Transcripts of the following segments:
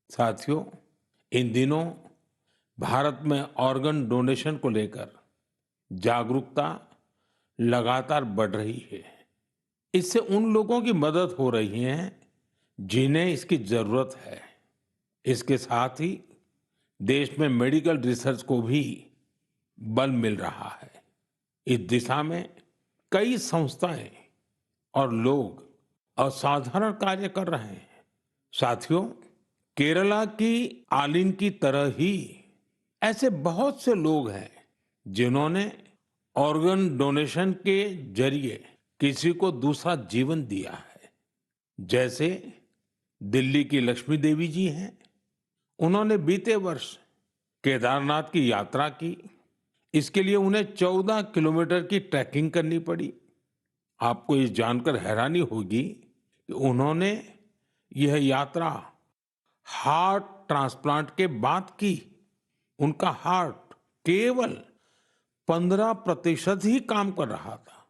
साथियों, इन दिनों भारत में ऑर्गन डोनेशन को लेकर जागरूकता लगातार बढ़ रही है। इससे उन लोगों की मदद हो रही है जिन्हें इसकी जरूरत है। इसके साथ ही देश में मेडिकल रिसर्च को भी बल मिल रहा है। इस दिशा में कई संस्थाएं और लोग असाधारण कार्य कर रहे हैं। साथियों, केरला की आलिन की तरह ही ऐसे बहुत से लोग हैं जिन्होंने ऑर्गन डोनेशन के जरिए किसी को दूसरा जीवन दिया है। जैसे दिल्ली की लक्ष्मी देवी जी हैं। उन्होंने बीते वर्ष केदारनाथ की यात्रा की। इसके लिए उन्हें 14 किलोमीटर की ट्रैकिंग करनी पड़ी। आपको ये जानकर हैरानी होगी कि उन्होंने यह यात्रा हार्ट ट्रांसप्लांट के बाद की। उनका हार्ट केवल 15% ही काम कर रहा था।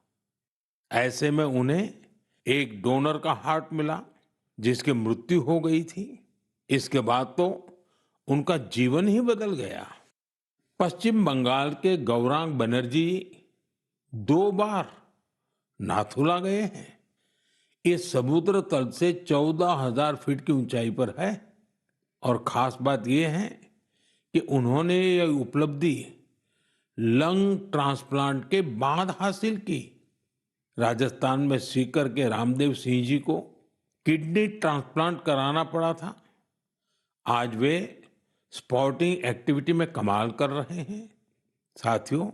ऐसे में उन्हें एक डोनर का हार्ट मिला जिसकी मृत्यु हो गई थी। इसके बाद तो उनका जीवन ही बदल गया। पश्चिम बंगाल के गौरांग बनर्जी 2 बार नाथुला गए हैं। ये समुद्र तल से 14,000 फीट की ऊंचाई पर है। और खास बात यह है कि उन्होंने ये उपलब्धि लंग ट्रांसप्लांट के बाद हासिल की। राजस्थान में सीकर के रामदेव सिंह जी को किडनी ट्रांसप्लांट कराना पड़ा था। आज वे स्पोर्टिंग एक्टिविटी में कमाल कर रहे हैं। साथियों,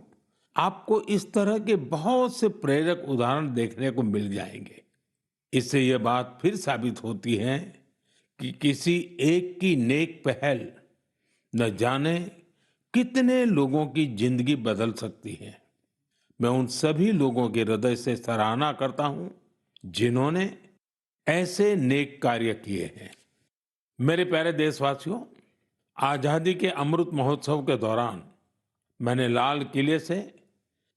आपको इस तरह के बहुत से प्रेरक उदाहरण देखने को मिल जाएंगे। इससे यह बात फिर साबित होती है कि किसी एक की नेक पहल न जाने कितने लोगों की जिंदगी बदल सकती है। मैं उन सभी लोगों के हृदय से सराहना करता हूं जिन्होंने ऐसे नेक कार्य किए हैं। मेरे प्यारे देशवासियों, आजादी के अमृत महोत्सव के दौरान मैंने लाल किले से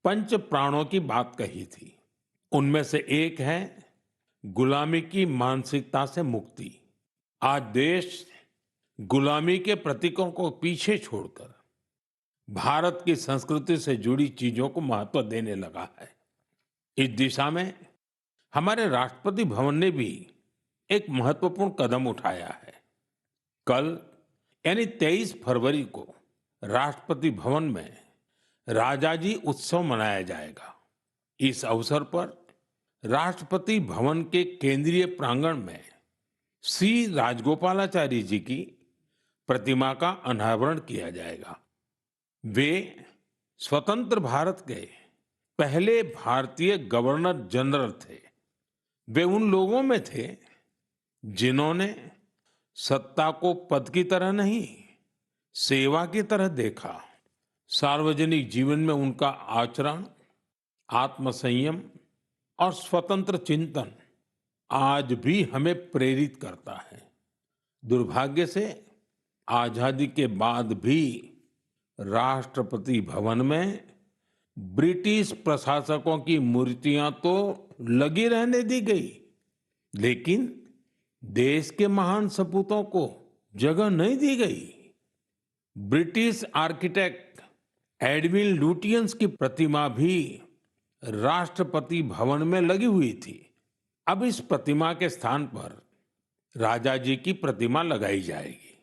पंच प्राणों की बात कही थी। उनमें से एक है गुलामी की मानसिकता से मुक्ति। आज देश गुलामी के प्रतीकों को पीछे छोड़कर भारत की संस्कृति से जुड़ी चीजों को महत्व देने लगा है। इस दिशा में हमारे राष्ट्रपति भवन ने भी एक महत्वपूर्ण कदम उठाया है। कल यानी 23 फरवरी को राष्ट्रपति भवन में राजाजी उत्सव मनाया जाएगा। इस अवसर पर राष्ट्रपति भवन के केंद्रीय प्रांगण में सी राजगोपालाचारी जी की प्रतिमा का अनावरण किया जाएगा। वे स्वतंत्र भारत के पहले भारतीय गवर्नर जनरल थे। वे उन लोगों में थे जिन्होंने सत्ता को पद की तरह नहीं, सेवा की तरह देखा। सार्वजनिक जीवन में उनका आचरण, आत्मसंयम और स्वतंत्र चिंतन आज भी हमें प्रेरित करता है। दुर्भाग्य से आजादी के बाद भी राष्ट्रपति भवन में ब्रिटिश प्रशासकों की मूर्तियां तो लगी रहने दी गई, लेकिन देश के महान सपूतों को जगह नहीं दी गई। ब्रिटिश आर्किटेक्ट एडविन लुटियंस की प्रतिमा भी राष्ट्रपति भवन में लगी हुई थी। अब इस प्रतिमा के स्थान पर राजा जी की प्रतिमा लगाई जाएगी।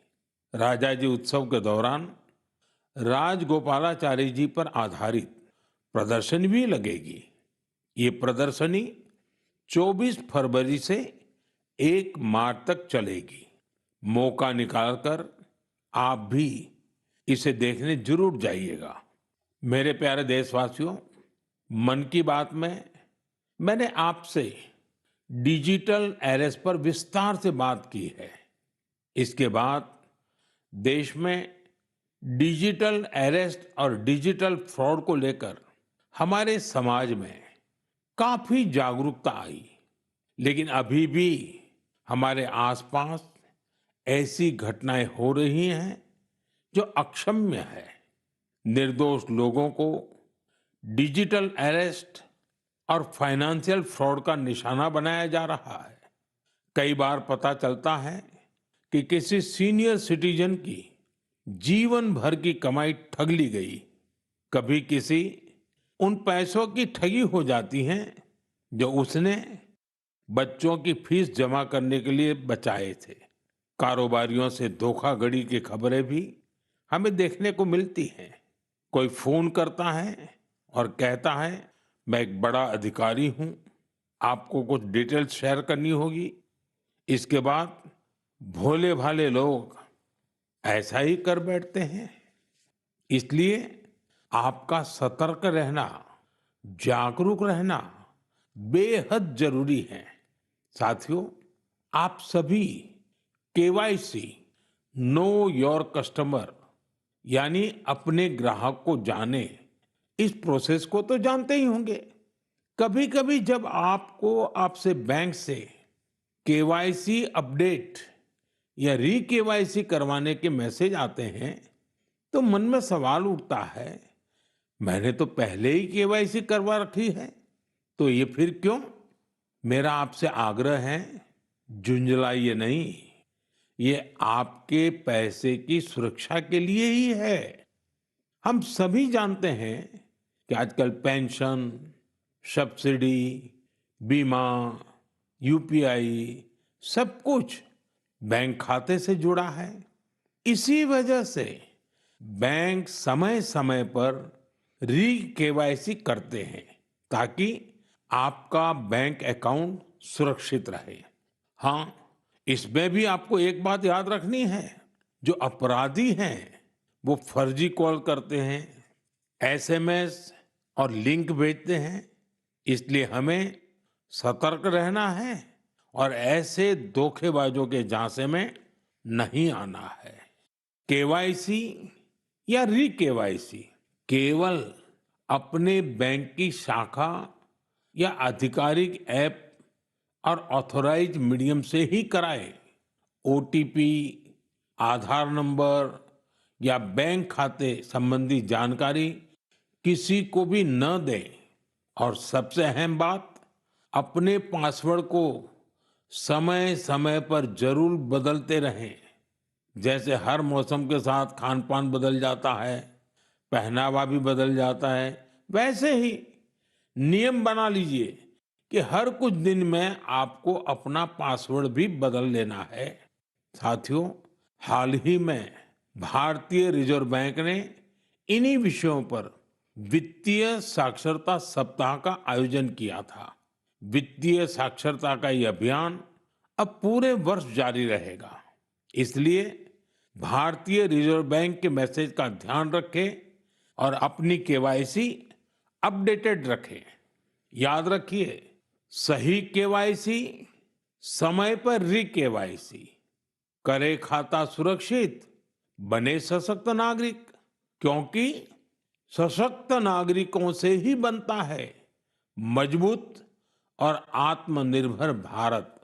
राजा जी उत्सव के दौरान राजगोपालाचारी जी पर आधारित प्रदर्शनी भी लगेगी। ये प्रदर्शनी 24 फरवरी से 1 मार्च तक चलेगी। मौका निकालकर आप भी इसे देखने जरूर जाइएगा। मेरे प्यारे देशवासियों, मन की बात में मैंने आपसे डिजिटल अरेस्ट पर विस्तार से बात की है। इसके बाद देश में डिजिटल अरेस्ट और डिजिटल फ्रॉड को लेकर हमारे समाज में काफी जागरूकता आई, लेकिन अभी भी हमारे आसपास ऐसी घटनाएं हो रही हैं जो अक्षम्य है। निर्दोष लोगों को डिजिटल अरेस्ट और फाइनेंशियल फ्रॉड का निशाना बनाया जा रहा है। कई बार पता चलता है कि किसी सीनियर सिटीजन की जीवन भर की कमाई ठग ली गई। कभी किसी उन पैसों की ठगी हो जाती है जो उसने बच्चों की फीस जमा करने के लिए बचाए थे। कारोबारियों से धोखाधड़ी की खबरें भी हमें देखने को मिलती हैं। कोई फोन करता है और कहता है, मैं एक बड़ा अधिकारी हूं, आपको कुछ डिटेल्स शेयर करनी होगी। इसके बाद भोले भाले लोग ऐसा ही कर बैठते हैं। इसलिए आपका सतर्क रहना, जागरूक रहना बेहद जरूरी है। साथियों, आप सभी केवाईसी, नो योर कस्टमर, यानी अपने ग्राहक को जाने, इस प्रोसेस को तो जानते ही होंगे। कभी कभी जब आपको आपसे बैंक से केवाईसी अपडेट या री केवाईसी करवाने के मैसेज आते हैं तो मन में सवाल उठता है, मैंने तो पहले ही केवाईसी करवा रखी है, तो ये फिर क्यों? मेरा आपसे आग्रह है, झुंझलाइए नहीं। ये आपके पैसे की सुरक्षा के लिए ही है। हम सभी जानते हैं कि आजकल पेंशन, सब्सिडी, बीमा, यूपीआई सब कुछ बैंक खाते से जुड़ा है। इसी वजह से बैंक समय समय पर री केवाईसी करते हैं ताकि आपका बैंक अकाउंट सुरक्षित रहे। हाँ, इसमें भी आपको एक बात याद रखनी है, जो अपराधी हैं वो फर्जी कॉल करते हैं, एसएमएस और लिंक भेजते हैं। इसलिए हमें सतर्क रहना है और ऐसे धोखेबाजों के झांसे में नहीं आना है। केवाईसी या री केवाईसी केवल अपने बैंक की शाखा या आधिकारिक ऐप और ऑथराइज्ड मीडियम से ही कराएं। ओटीपी, आधार नंबर या बैंक खाते संबंधी जानकारी किसी को भी न दें। और सबसे अहम बात, अपने पासवर्ड को समय समय पर जरूर बदलते रहें। जैसे हर मौसम के साथ खान पान बदल जाता है, पहनावा भी बदल जाता है, वैसे ही नियम बना लीजिए कि हर कुछ दिन में आपको अपना पासवर्ड भी बदल लेना है। साथियों, हाल ही में भारतीय रिजर्व बैंक ने इन्हीं विषयों पर वित्तीय साक्षरता सप्ताह का आयोजन किया था। वित्तीय साक्षरता का ये अभियान अब पूरे वर्ष जारी रहेगा। इसलिए भारतीय रिजर्व बैंक के मैसेज का ध्यान रखें और अपनी केवाईसी अपडेटेड रखें। याद रखिए, सही केवाईसी, समय पर री केवाईसी, करे खाता सुरक्षित, बने सशक्त नागरिक। क्योंकि सशक्त नागरिकों से ही बनता है मजबूत और आत्मनिर्भर भारत।